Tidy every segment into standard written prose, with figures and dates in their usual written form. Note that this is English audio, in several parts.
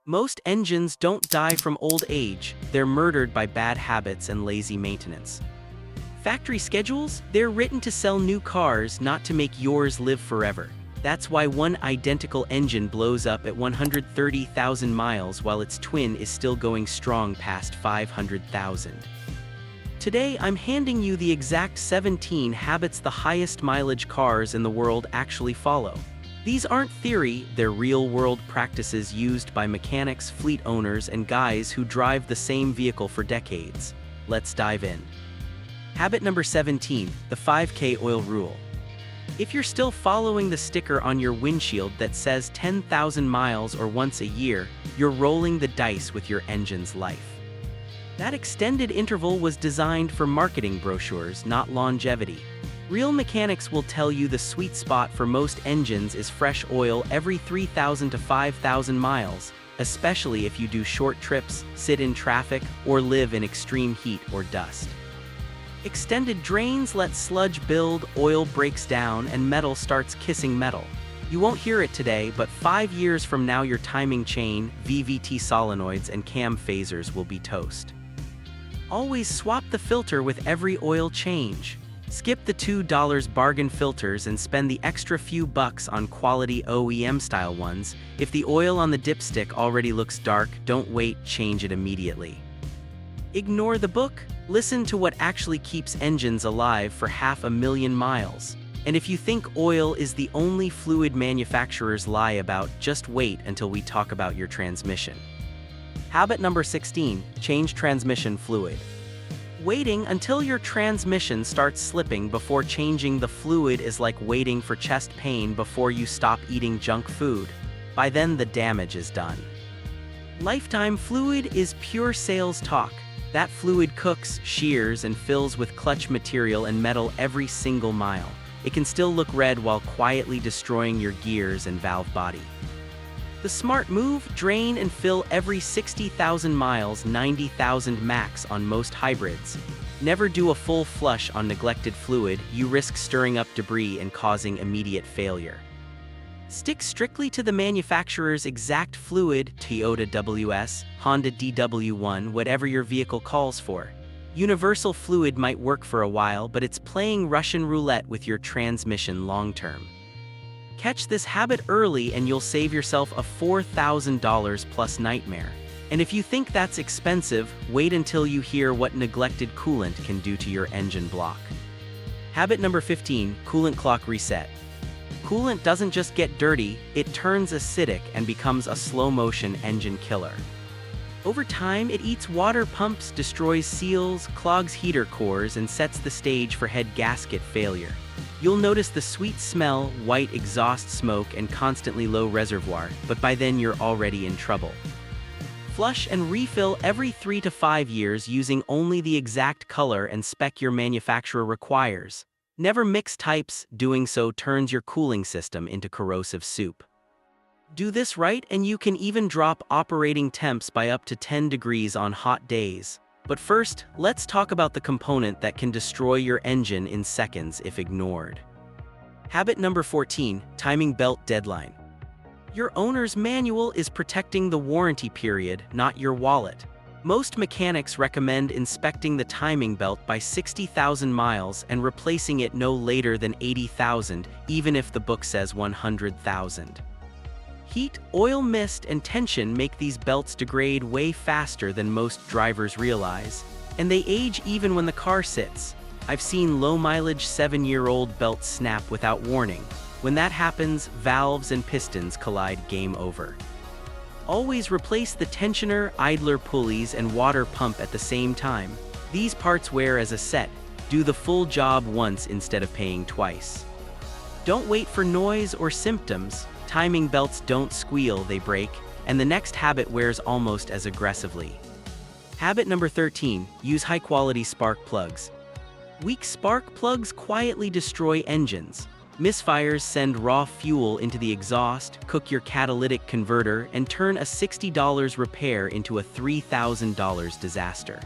Most engines don't die from old age, they're murdered by bad habits and lazy maintenance. Factory schedules? They're written to sell new cars, not to make yours live forever. That's why one identical engine blows up at 130,000 miles while its twin is still going strong past 500,000. Today, I'm handing you the exact 17 habits the highest mileage cars in the world actually follow. These aren't theory, they're real-world practices used by mechanics, fleet owners, and guys who drive the same vehicle for decades. Let's dive in. Habit number 17, the 5K oil rule. If you're still following the sticker on your windshield that says 10,000 miles or once a year, you're rolling the dice with your engine's life. That extended interval was designed for marketing brochures, not longevity. Real mechanics will tell you the sweet spot for most engines is fresh oil every 3,000 to 5,000 miles, especially if you do short trips, sit in traffic, or live in extreme heat or dust. Extended drains let sludge build, oil breaks down, and metal starts kissing metal. You won't hear it today, but 5 years from now your timing chain, VVT solenoids, and cam phasers will be toast. Always swap the filter with every oil change. Skip the $2 bargain filters and spend the extra few bucks on quality OEM-style ones. If the oil on the dipstick already looks dark, don't wait, change it immediately. Ignore the book, listen to what actually keeps engines alive for 500,000 miles. And if you think oil is the only fluid manufacturers lie about, just wait until we talk about your transmission. Habit number 16, change transmission fluid. Waiting until your transmission starts slipping before changing the fluid is like waiting for chest pain before you stop eating junk food. By then, the damage is done. Lifetime fluid is pure sales talk. That fluid cooks, shears, and fills with clutch material and metal every single mile. It can still look red while quietly destroying your gears and valve body. The smart move, drain and fill every 60,000 miles, 90,000 max on most hybrids. Never do a full flush on neglected fluid, you risk stirring up debris and causing immediate failure. Stick strictly to the manufacturer's exact fluid, Toyota WS, Honda DW1, whatever your vehicle calls for. Universal fluid might work for a while, but it's playing Russian roulette with your transmission long-term. Catch this habit early and you'll save yourself a $4,000 plus nightmare. And if you think that's expensive, wait until you hear what neglected coolant can do to your engine block. Habit number 15, coolant clock reset. Coolant doesn't just get dirty, it turns acidic and becomes a slow-motion engine killer. Over time, it eats water pumps, destroys seals, clogs heater cores, and sets the stage for head gasket failure. You'll notice the sweet smell, white exhaust smoke, and constantly low reservoir, but by then you're already in trouble. Flush and refill every 3 to 5 years using only the exact color and spec your manufacturer requires. Never mix types, doing so turns your cooling system into corrosive soup. Do this right and you can even drop operating temps by up to 10 degrees on hot days. But first, let's talk about the component that can destroy your engine in seconds if ignored. Habit number 14, timing belt deadline. Your owner's manual is protecting the warranty period, not your wallet. Most mechanics recommend inspecting the timing belt by 60,000 miles and replacing it no later than 80,000, even if the book says 100,000. Heat, oil mist, and tension make these belts degrade way faster than most drivers realize, and they age even when the car sits. I've seen low-mileage 7-year-old belts snap without warning. When that happens, valves and pistons collide, game over. Always replace the tensioner, idler pulleys, and water pump at the same time. These parts wear as a set. Do the full job once instead of paying twice. Don't wait for noise or symptoms. Timing belts don't squeal, they break, and the next habit wears almost as aggressively. Habit number 13, use high-quality spark plugs. Weak spark plugs quietly destroy engines. Misfires send raw fuel into the exhaust, cook your catalytic converter, and turn a $60 repair into a $3,000 disaster.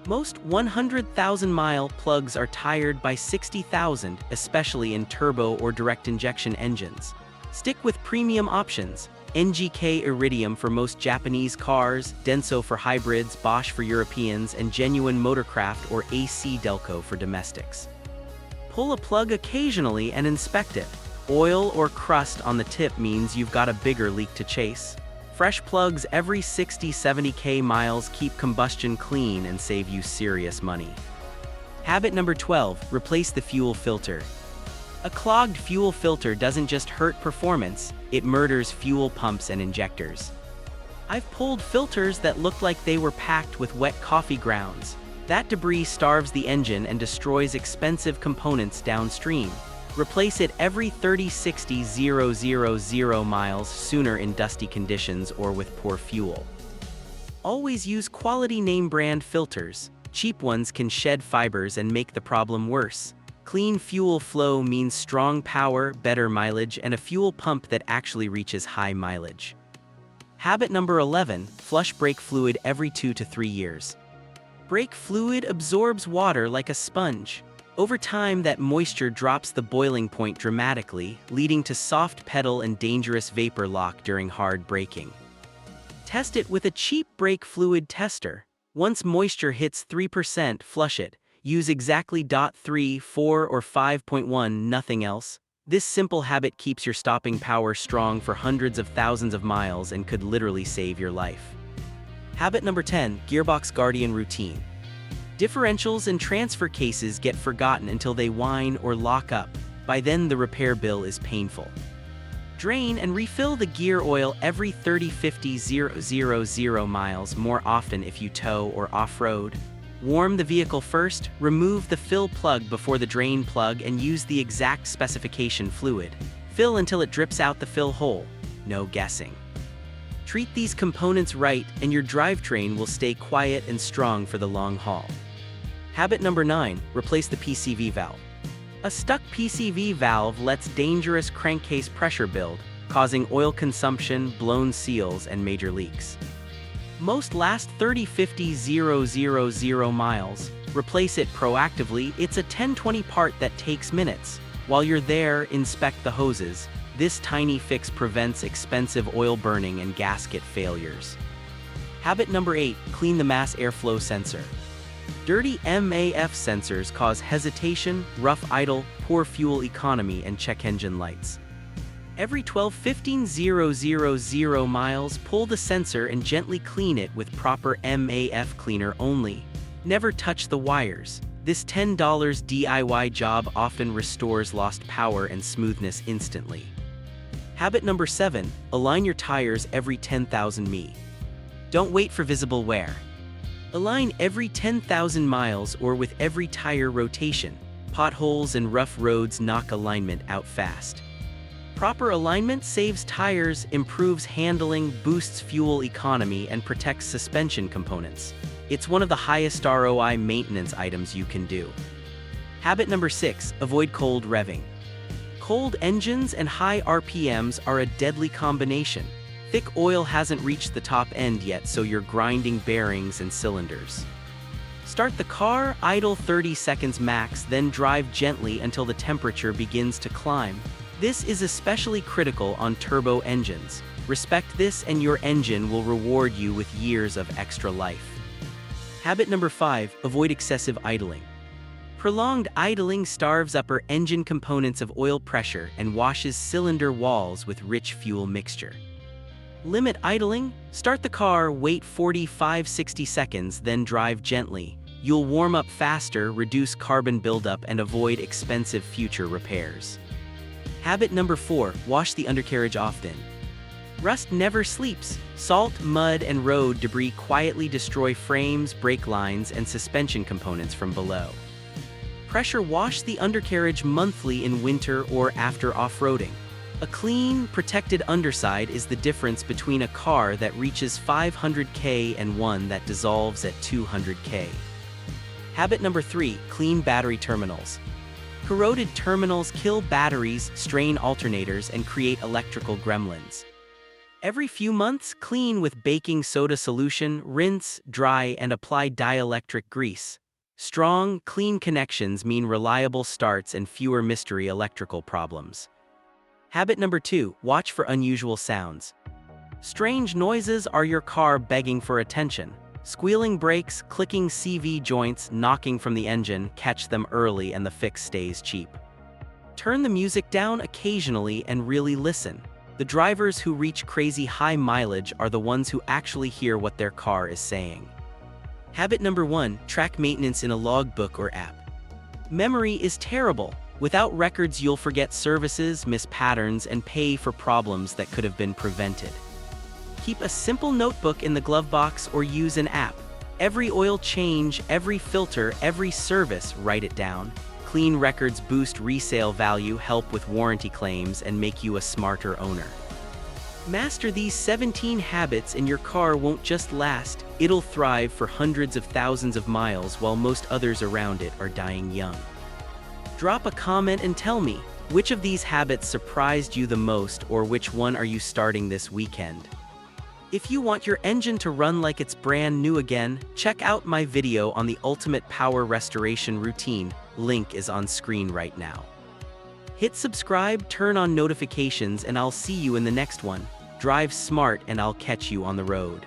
Most 100,000-mile plugs are tired by 60,000, especially in turbo or direct injection engines. Stick with premium options. NGK Iridium for most Japanese cars, Denso for hybrids, Bosch for Europeans, and Genuine Motorcraft or AC Delco for domestics. Pull a plug occasionally and inspect it. Oil or crust on the tip means you've got a bigger leak to chase. Fresh plugs every 60-70k miles keep combustion clean and save you serious money. Habit number 12, replace the fuel filter. A clogged fuel filter doesn't just hurt performance, it murders fuel pumps and injectors. I've pulled filters that looked like they were packed with wet coffee grounds. That debris starves the engine and destroys expensive components downstream. Replace it every 30-60-000 miles sooner in dusty conditions or with poor fuel. Always use quality name brand filters. Cheap ones can shed fibers and make the problem worse. Clean fuel flow means strong power, better mileage, and a fuel pump that actually reaches high mileage. Habit number 11, flush brake fluid every 2 to 3 years. Brake fluid absorbs water like a sponge. Over time, that moisture drops the boiling point dramatically, leading to soft pedal and dangerous vapor lock during hard braking. Test it with a cheap brake fluid tester. Once moisture hits 3%, flush it. Use exactly .3, 4, or 5.1, nothing else. This simple habit keeps your stopping power strong for hundreds of thousands of miles and could literally save your life. Habit number 10, Gearbox Guardian routine. Differentials and transfer cases get forgotten until they whine or lock up. By then, the repair bill is painful. Drain and refill the gear oil every 30-50-000 miles, more often if you tow or off-road. Warm the vehicle first, remove the fill plug before the drain plug and use the exact specification fluid. Fill until it drips out the fill hole. No guessing. Treat these components right and your drivetrain will stay quiet and strong for the long haul. Habit number 9, replace the PCV valve. A stuck PCV valve lets dangerous crankcase pressure build, causing oil consumption, blown seals, and major leaks. Most last 30-50-000 miles. Replace it proactively. It's a 10-20 part that takes minutes. While you're there, inspect the hoses. This tiny fix prevents expensive oil burning and gasket failures. Habit number 8, clean the mass airflow sensor. Dirty MAF sensors cause hesitation, rough idle, poor fuel economy, and check engine lights. Every 12-15-000 miles, pull the sensor and gently clean it with proper MAF cleaner only. Never touch the wires. This $10 DIY job often restores lost power and smoothness instantly. Habit number 7, align your tires every 10,000 mi. Don't wait for visible wear. Align every 10,000 miles or with every tire rotation. Potholes and rough roads knock alignment out fast. Proper alignment saves tires, improves handling, boosts fuel economy, and protects suspension components. It's one of the highest ROI maintenance items you can do. Habit number 6, avoid cold revving. Cold engines and high RPMs are a deadly combination. Thick oil hasn't reached the top end yet, so you're grinding bearings and cylinders. Start the car, idle 30 seconds max, then drive gently until the temperature begins to climb. This is especially critical on turbo engines. Respect this and your engine will reward you with years of extra life. Habit number 5, avoid excessive idling. Prolonged idling starves upper engine components of oil pressure and washes cylinder walls with rich fuel mixture. Limit idling, start the car, wait 45-60 seconds, then drive gently. You'll warm up faster, reduce carbon buildup, and avoid expensive future repairs. Habit number 4, wash the undercarriage often. Rust never sleeps. Salt, mud, and road debris quietly destroy frames, brake lines, and suspension components from below. Pressure wash the undercarriage monthly in winter or after off-roading. A clean, protected underside is the difference between a car that reaches 500k and one that dissolves at 200k. Habit number 3, clean battery terminals. Corroded terminals kill batteries, strain alternators, and create electrical gremlins. Every few months, clean with baking soda solution, rinse, dry, and apply dielectric grease. Strong, clean connections mean reliable starts and fewer mystery electrical problems. Habit number 2, watch for unusual sounds. Strange noises are your car begging for attention. Squealing brakes, clicking CV joints, knocking from the engine, catch them early and the fix stays cheap. Turn the music down occasionally and really listen. The drivers who reach crazy high mileage are the ones who actually hear what their car is saying. Habit number 1, track maintenance in a logbook or app. Memory is terrible. Without records, you'll forget services, miss patterns, and pay for problems that could have been prevented. Keep a simple notebook in the glove box or use an app. Every oil change, every filter, every service, write it down. Clean records boost resale value, help with warranty claims, and make you a smarter owner. Master these 17 habits and your car won't just last, it'll thrive for hundreds of thousands of miles while most others around it are dying young. Drop a comment and tell me, which of these habits surprised you the most, or which one are you starting this weekend? If you want your engine to run like it's brand new again, check out my video on the ultimate power restoration routine. Link is on screen right now. Hit subscribe, turn on notifications, and I'll see you in the next one. Drive smart and I'll catch you on the road.